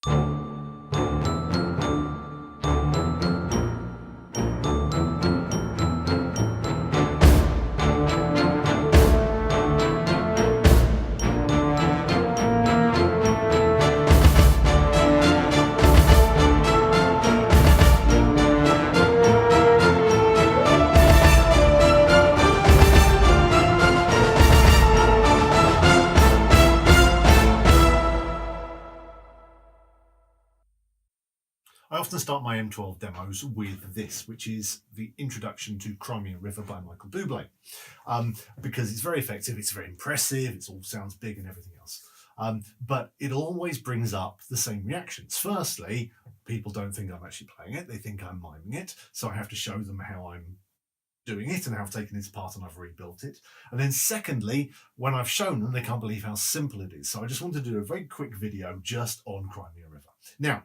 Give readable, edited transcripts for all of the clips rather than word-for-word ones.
I often start my M12 demos with this, which is the introduction to Crimea River by Michael Bublé, because it's very effective, it's very impressive, it all sounds big and everything else. But it always brings up the same reactions. Firstly, people don't think I'm actually playing it, they think I'm miming it, so I have to show them how I'm doing it and how I've taken it apart and I've rebuilt it. And then secondly, when I've shown them, they can't believe how simple it is. So I just want to do a very quick video just on Crimea River. Now,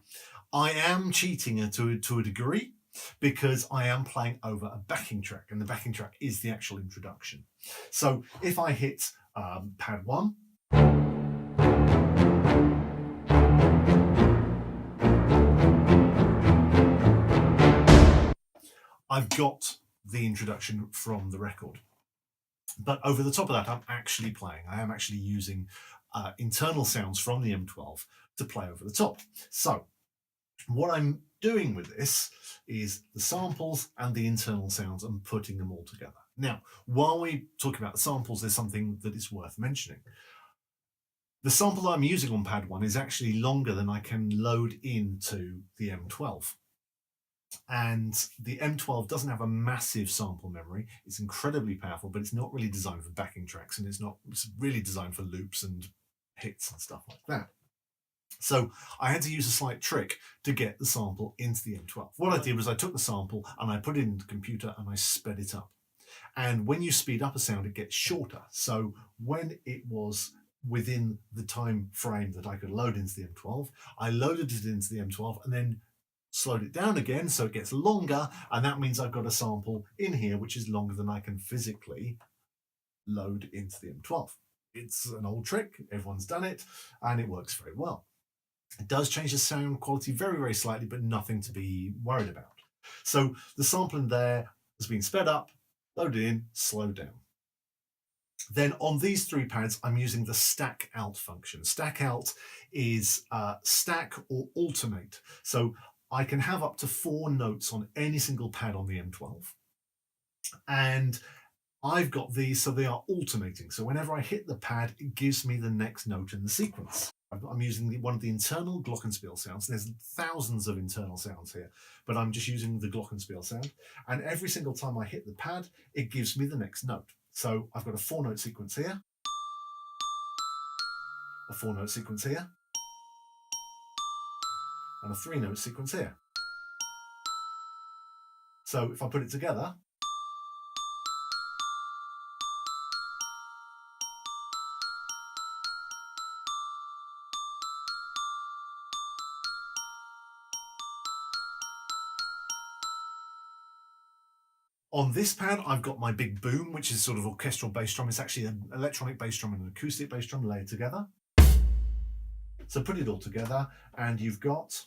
I am cheating to a degree because I am playing over a backing track, and the backing track is the actual introduction. So if I hit pad 1, I've got the introduction from the record. But over the top of that, I'm actually playing. I am actually using internal sounds from the M12 to play over the top. So what I'm doing with this is the samples and the internal sounds and putting them all together. Now, while we talk about the samples, there's something that is worth mentioning. The sample that I'm using on pad 1 is actually longer than I can load into the M12. And the M12 doesn't have a massive sample memory. It's incredibly powerful, but it's not really designed for backing tracks, and it's really designed for loops and hits and stuff like that. So I had to use a slight trick to get the sample into the M12. What I did was I took the sample and I put it into the computer and I sped it up. And when you speed up a sound, it gets shorter. So when it was within the time frame that I could load into the M12, I loaded it into the M12 and then slowed it down again so it gets longer, and that means I've got a sample in here which is longer than I can physically load into the M12. It's an old trick, everyone's done it, and it works very well. It does change the sound quality very, very slightly, but nothing to be worried about. So the sample in there has been sped up, loaded in, slowed down. Then on these 3 pads, I'm using the stack out function. Stack out is stack or alternate. So I can have up to 4 notes on any single pad on the M12. And I've got these so they are alternating. So whenever I hit the pad, it gives me the next note in the sequence. I'm using one of the internal glockenspiel sounds. There's thousands of internal sounds here, but I'm just using the glockenspiel sound. And every single time I hit the pad, it gives me the next note. So I've got a 4-note sequence here, a 4-note sequence here, and a 3-note sequence here. So if I put it together, on this pad, I've got my big boom, which is sort of orchestral bass drum. It's actually an electronic bass drum and an acoustic bass drum layered together. So put it all together and you've got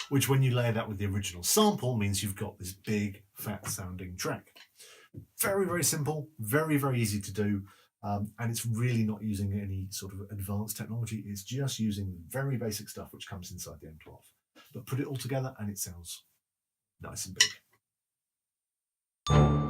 which, when you layer that with the original sample, means you've got this big, fat sounding track. Very, very simple, very, very easy to do. And it's really not using any sort of advanced technology. It's just using very basic stuff which comes inside the M12. But put it all together and it sounds nice and big.